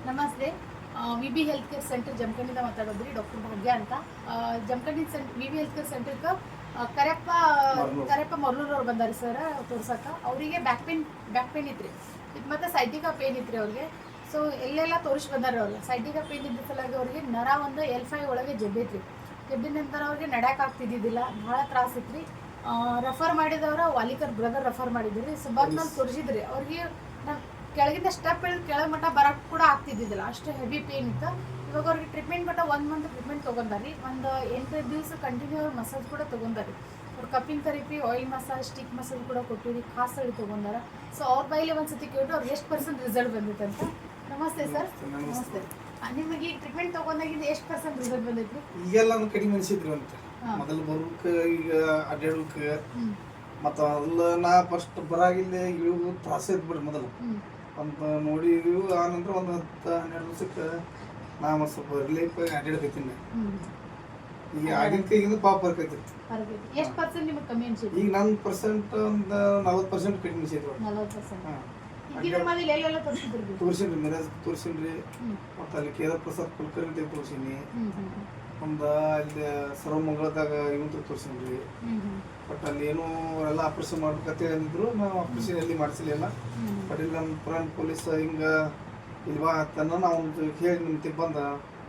ನಮಸ್ತೆ. V B health care centre ಜಮಖಂಡಿಂದ ಮಾತಾಡೋದ್ರಿ. ಡಾಕ್ಟರ್ ಭಾಗ್ಯ ಅಂತ. Jamkhandi V B health care ಸೆಂಟರ್ಗೆ ಕರೆಪ್ಪ ಮರ್ಲೂರ್ ಅವ್ರು ಬಂದಾರಿ ಸರ್ ತೋರ್ಸಕ್ಕೆ. ಅವರಿಗೆ ಬ್ಯಾಕ್ ಪೇನ್ ಇತ್ತು ರೀ, ಇದು ಮತ್ತು ಸೈಟಿಕ ಪೇನ್ ಇತ್ತು ರೀ ಅವ್ರಿಗೆ. ಸೊ ಎಲ್ಲೆಲ್ಲ ತೋರಿಸಿ ಬಂದಾರೆ ಅವ್ರಿಗೆ. ಸೈಟಿಕ ಪೇನ್ ಇದ್ದ ಸಲುವಾಗಿ ಅವ್ರಿಗೆ ನರ ಒಂದು L5 ಒಳಗೆ ಜಬ್ಬಿತ್ತು ರೀ. ಜಬ್ಬಿದ ನಂತರ ಅವ್ರಿಗೆ ನಡ್ಯಕ್ಕೆ ಆಗ್ತಿದ್ದಿದ್ದಿಲ್ಲ, ಭಾಳ ತ್ರಾಸ ಇತ್ತು ರೀ. ರೆಫರ್ ಮಾಡಿದವ್ರ ವಾಲಿಕರ್ ಬ್ರದರ್ ರೆಫರ್ ಮಾಡಿದ್ರಿ. ಸೊ ಬಂದು ನಾನು ತೋರಿಸಿದ್ರಿ ಅವ್ರಿಗೆ. ನಾನು ಕೆಳಗಿಂದ ಸ್ಟೆಪ್ ಇಳಿದು ಕೆಳಗೆ ಮಟ್ಟ ಬರೋಕ್ಕೆ ಕೂಡ ಆಗ್ತಿದ್ದಿದ್ದಿಲ್ಲ, ಅಷ್ಟು ಹೆವಿ ಪೇನ್ ಇತ್ತು. ಇವಾಗ ಅವ್ರಿಗೆ ಟ್ರೀಟ್ಮೆಂಟ್ ಮಟ್ಟ 1 ಮಂತ್ ಟ್ರೀಟ್ಮೆಂಟ್ ತೊಗೊಂಡಾರಿ. ಒಂದು 8 ದಿವಸ ಕಂಟಿನ್ಯೂ ಅವ್ರು ಮಸಾಜ್ ಕೂಡ ತೊಗೊಂಡಾರಿ. ಅವ್ರು cupping therapy, oil massage, stick massage ಕೂಡ ಕೊಟ್ಟಿವಿ, ಖಾಸ್ ಹೇಳಿ ತೊಗೊಂಡಾರ. ಸೊ ಅವ್ರ ಬೈಲಿ ಒಂದು ಸತಿ ಕೇಳಿ ಅವ್ರಿಗೆ ಎಷ್ಟು % ರಿಸಲ್ಟ್ ಬಂದಿತ್ತು ಅಂತ. ನಮಸ್ತೆ ಸರ್. ನಮಸ್ತೆ. ನಿಮಗೆ ಈ ಟ್ರೀಟ್ಮೆಂಟ್ ತೊಗೊಂಡಾಗಿಂದ ಎಷ್ಟು % ರಿಸಲ್ಟ್ ಬಂದೈತಿ? ಈಗೆಲ್ಲ ಕಡಿಮೆ ಅನಿಸಿದ್ರು ಅಂತ. ಮೊದಲು ಬರೋಕೆ ಈಗ ಅಡ್ಡಾಡೋಕೆ ಮತ್ತು ಅಲ್ಲ ನಾ ಫಸ್ಟ್ ಬರಾಗಿಲ್ಲ ಇಳಿದು ತ್ರಾಸ ಇತ್ತು ಬಿಡ್ರಿ. ಮೊದಲು ಅಂತ ನೋಡಿದ್ವಿ. ಆನಂತರ ಒಂದು 10-12 ದಿವಸಕ್ಕೆ ನಾ ಮತ್ತು ಸ್ವಲ್ಪ ರಿಲೀಫ್ ಅಡ್ಡಾಡಕತ್ತೀನಿ. ಈಗ ಆಗಿನ ಕೈಗಿಂದ ಪಾಪ ಬರ್ಕೈತಿ. ಎಷ್ಟು % ನಿಮಗೆ ಕಮ್ಮಿ ಅನ್ಸಿತ್ತು? ಈಗ ನನ್ನ % ಒಂದು 40% ಕಡಿಮೆ ಅನಿಸಿದ್ರು. 40%. ಇದರ ಮೇಲೆ ಎಲ್ಲೆಲ್ಲ ತೋರಿಸಿದ್ರಿ? ತೋರಿಸಿನ್ರಿ, ಮಿರಾಜ್ ತೋರಿಸಿನ್ರಿ, ಮತ್ತು ಅಲ್ಲಿ ಕೇದ ಪ್ರಸಾದ್ ಕುಲಕರ್ಣಿ ತೋರಿಸೀನಿ. ಒಂದು ಅಲ್ಲಿ ಸರ್ವಮಂಗಳದಾಗ ಇವಂತ್ರ ತೋರಿಸಿನ್ರಿ. ಬಟ್ ಅಲ್ಲಿ ಏನೋ ಎಲ್ಲ ಆಪರೇಷನ್ ಮಾಡ್ಬೇಕಂತ ಅಂದಿದ್ರು. ನಾವು ಆಪರೇಷನ್ ಎಲ್ಲಿ ಮಾಡಿಸಲಿಲ್ಲ. ಬಟ್ ಇಲ್ಲಿ ನಮ್ಮ ಪುರಾಣ ಪೊಲೀಸ್ ಹಿಂಗೆ ಇಲ್ಲಿ ಬಾ ತನ್ನ ನಾವು ಹೇಳಿ ನಿಮ್ಗೆ ಬಂದ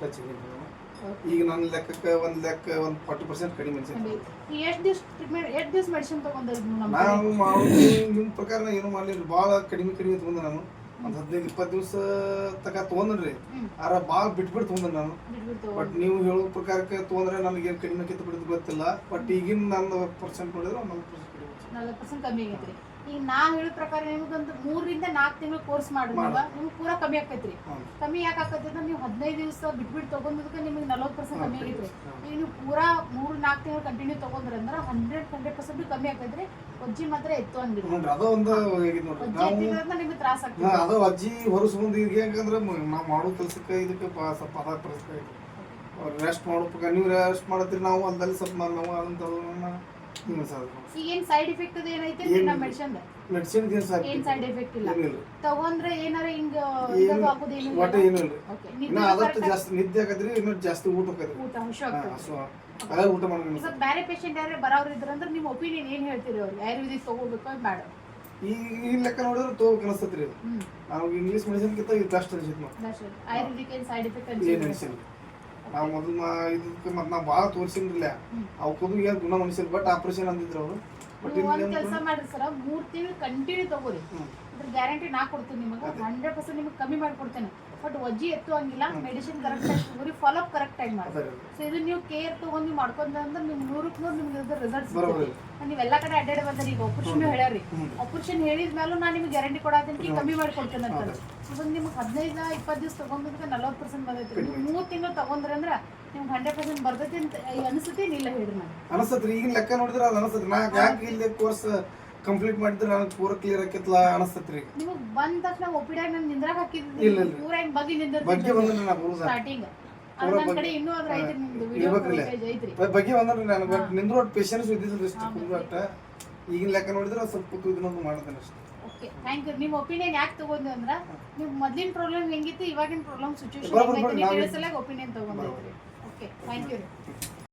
ಟಚ್ ಆಗಿದ್ರು. ಈಗ ನನ್ನ ಲೆಕ್ಕಕ್ಕೆ ಒಂದು 40% ಕಡಿಮೆ ಅನ್ಸುತ್ತೆ. ಎಷ್ಟು ದಿವಸ ಮೆಡಿಸಿನ್ ತಗೊಂಡ್ರಿ ನಾವು ಮಾಡೋದು ನಿಮ್ಮ ಪ್ರಕಾರ ಏನು ಮಾಡಲಿಲ್ಲ. ಭಾಳ ಕಡಿಮೆ ತೊಗೊಂಡೆ ನಾನು. ಒಂದು 15-20 ದಿವಸ ತನಕ ತೊಗೊಂಡ್ರಿ. ಆರ ಭಾಳ ಬಿಟ್ಬಿಟ್ಟು ತೊಗೊಂಡ್ರಿ ನಾನು. ಬಟ್ ನೀವು ಹೇಳೋ ಪ್ರಕಾರಕ್ಕೆ ತೊಗೊಂಡ್ರೆ ನನಗೆ ಏನು ಕಡಿಮೆ ಕಿತ್ತು ಬಿಡೋದು ಗೊತ್ತಿಲ್ಲ. ಬಟ್ ಈಗಿನ ನನ್ನ % ನೋಡಿದ್ರೆ 40% ಕಮ್ಮಿ ಆಗೈತ್ರಿ. ಈಗ ನಾ ಹೇಳೋ ಪ್ರಕಾರ ನಿಮ್ಗೊಂದು 3 ರಿಂದ 4 ತಿಂಗಳು ಕೋರ್ಸ್ ಮಾಡಿದ್ರೆ ನಿಮ್ಗೆ ಪೂರಾ ಕಮ್ಮಿ ಆಕೈತ್ರಿ. ಕಮ್ಮಿ ಯಾಕೆ ಆಕೈತಿ ಅಂದ್ರೆ ನೀವು 15 ದಿವಸ ಬಿಟ್ಬಿಟ್ಟು ತೊಗೊಂಡದಕ್ಕೆ ನಿಮಗೆ 40% ಕಮ್ಮಿ ಆಗೈತ್ರಿ. ಈಗ ನೀವು ಪೂರಾ 3-4 ತಿಂಗಳು ಕಂಟಿನ್ಯೂ ತೊಗೊಂಡ್ರೆ ಅಂದ್ರೆ 100% ಕಮ್ಮಿ ಆಕೈತ್ರಿ. ಅಜ್ಜಿ ಮಾತ್ರ ಎತ್ತು ಅಂದಿರಿ. ನಿಮ್ಗೆ ತ್ರಾಸ ಆಗ್ತದೆ. ಅದು ಅಜ್ಜಿ ಹೊರಸ್ಬಂದು ಈಗ ಯಾಕಂದ್ರೆ ನಾವು ಮಾಡೋ ಕೆಲಸಕ್ಕೆ ಇದಕ್ಕೆ ಸ್ವಲ್ಪ ಅದ ಪರಿಸ್ಥಿತಿ ಐತಿ. ರೆಸ್ಟ್ ಮಾಡೋ ಪ್ರಕಾರ ನೀವು ರೆಸ್ಟ್ ಮಾಡತ್ತೀರಿ, ನಾವು ಅಲ್ದಲ್ಲಿ ಸ್ವಲ್ಪ ನಾವು ಅಂತ ಈಗೇನ್ ಸೈಡ್ ಎಫೆಕ್ಟ್ ಅದು ಏನೈತೆ ನಮ್ಮ ಮೆಡಿಸಿನ್ ಏನ್ ಸೈಡ್ ಎಫೆಕ್ಟ್ ಇಲ್ಲ. ತಗೊಂಡ್ರೆ ಏನಾರ ಹಿಂಗ ಆಗೋದೇನು ಒಟ್ಟು ಏನಿಲ್ಲ. ಇನ್ನ ಆದಷ್ಟು ಜಾಸ್ತಿ ನಿದ್ದೆ ಆಗದ್ರಿ, ಇನ್ನೂ ಜಾಸ್ತಿ ಊಟ ಆಗದ್ರಿ. ಊಟ ಮಾಡ್ಕೊಂಡು ಸ್ವಲ್ಪ ಬೇರೆ ಪೇಷಂಟ್ ಯಾರೇ ಬರೋರು ಇದ್ರಂದ್ರೆ ನಿಮ್ಮ ಒಪಿನಿಯನ್ ಏನ್ ಹೇಳ್ತೀರಿ ಅವ್ರಿಗೆ? ಆಯುರ್ವೇದಿಕ್ ತಗೋಬೇಕು ಬೇಡ? ಈ ಲೆಕ್ಕ ನೋಡಿದ್ರೆ ತಗೋಬೇಕು ಅನಿಸ್ತತ್ರಿ. ನಾವು ಇಂಗ್ಲೀಷ್ ಮೆಡಿಸಿನ್ ಗಿಂತ ಇದು ಬೆಸ್ಟ್ ಅನ್ಸಿತ್ತು. ಆಯುರ್ವೇದಿಕ್ ಏನ್ ಸೈಡ್ ಎಫೆಕ್ಟ್ ಏನ್ ಅನ್ಸಿಲ್ಲ. ನಾವು ಮೊದಲು ಇದಕ್ಕೆ ಮತ್ತೆ ನಾವು ಭಾಳ ತೋರಿಸಿನ್ರಿಲ್ಲ. ಅವಕ್ಕೂ ಏನು ಗುಣ ಮನುಷ್ಯರು. ಬಟ್ ಆಪರೇಷನ್ ಅಂದಿದ್ರು ಅವರು. ಬಟ್ ಒಂದು ಕೆಲಸ ಮಾಡ್ರಿ ಸರ್, 3 ತಿಂಗಳು ಕಂಟಿನ್ಯೂ ತಗೋರಿ. ಅದ್ರ ಗ್ಯಾರಂಟಿ ನಾ ಕೊಡ್ತೀನಿ ನಿಮಗೆ. 100% ನಿಮಗೆ ಕಮ್ಮಿ ಮಾಡ್ಕೊಡ್ತೇನೆ. ಬಟ್ ಒಜ್ಜಿ ಎತ್ತು ಹಂಗಿಲ್ಲ. ಮೆಡಿಸಿನ್ ಕರೆಕ್ಟ್ ಆಗಿ ತಗೋರಿ, ಫಾಲೋ ಅಪ್ ಕರೆಕ್ಟ್ ಆಗಿ ಮಾಡಿ. ಸೊ ಇದು ನೀವು ಕೇರ್ ತಗೊಂಡು ನೀವು ಮಾಡ್ಕೊಂಡ್ರೆ ಅಂದ್ರೆ ನಿಮ್ಗೆ 100ಕ್ಕೆ 100 ನಿಮ್ಗೆ ರಿಸಲ್ಟ್ ಸಿಗ್ತದೆ. ನೀವೆಲ್ಲ ಕಡೆ ಅಡ್ಡಾಡಿ ಬಂದ್ರಿ. ಈಗ ಆಪರೇಷನ್ ಹೇಳ್ಯಾರಿ. ಆಪರೇಷನ್ ಹೇಳಿದ ಮೇಲೂ ನಾನು ನಿಮ್ಗೆ ಗ್ಯಾರಂಟಿ ಕೊಡತ್ತೀನಿ, ಕಮ್ಮಿ ಮಾಡ್ಕೊಡ್ತೇನೆ ಅಂತಾರೆ. ಇವಾಗ ನಿಮ್ಗೆ 15-20 ದಿವಸ ತಗೊಂಡಿದ್ದಕ್ಕೆ 40% ಬಂದೈತಿ. ನೀವು 3 ತಿಂಗಳು ತಗೊಂಡ್ರೆ ಅಂದ್ರೆ ನಿಮ್ಗೆ 100% ಬರ್ತೈತಿ ಅಂತ ಅನಿಸುತ್ತೆ. ಇಲ್ಲ ಹೇಳ್ರಿ ನಾನು ಅನಿಸ್ತತ್ರಿ. ಈಗಿನ ಲೆಕ್ಕ ನೋಡಿದ್ರೆ ಅದು ಅನಿಸ್ತತ್ರಿ. ನಾ ಯಾಕೆ ಇಲ್ಲಿ ಕೋರ್ಸ್ ಕಂಪ್ಲೀಟ್ ಮಾಡಿದ್ರೆ ನನಗೆ ಪೂರ ಕ್ಲಿಯರ್ ಆಕಿತ್ಲ ಅನಿಸ್ತತ್ರಿ. ನಿಮಗೆ ಬಂದ ತಕ್ಷಣ ಒಪಿಡಿಯಾಗ ನಾನು ನಿಂದ್ರಾಗ ಹಾಕಿದ್ದೆ ಪೂರ ಹಿಂಗೆ ಬಗ್ಗೆ ಬಗ್ಗೆ ಬಂದ್ರೆ ನಾ ಬರುದ ಸ್ಟಾರ್ಟಿಂಗ್ ನನ್ನ ಕಡೆ ಇನ್ನೂ ಅದ್ರ ಐತ್ರಿ. ನಿಮ್ದು ವಿಡಿಯೋ ಐತ್ರಿ ಬಗ್ಗೆ ಬಂದ್ರೆ ನನಗೆ ನಿಂದ್ರು ಒಟ್ಟು ಪೇಷನ್ಸ್ ಇದ್ದಿಲ್ಲ ಅಷ್ಟು. ಈಗಿನ ಲೆಕ್ಕ ನೋಡಿದ್ರೆ ಸ್ವಲ್ಪ ಇದನ್ನೊಂದು ಮಾಡ್ತೇನೆ ಅಷ್ಟೇ. Okay, thank you. ನಿಮ್ಮ ಒಪಿನಿಯನ್ ಯಾಕೆ ತಗೊಂಡ್ರಿ ಅಂದ್ರೆ ನೀವು ಮೊದಲಿನ ಪ್ರಾಬ್ಲಮ್ ಹೆಂಗಿತ್ತು, ಇವಾಗಿನ ಪ್ರಾಬ್ಲಮ್ ಸಿಚುವೇಶನ್ ಹೆಂಗೈತೆ ನೀವು ತಿಳಿಸಲಾಗ ಒಪಿನಿಯನ್ ತಗೊಂಡ್ರಿ. Okay, thank you.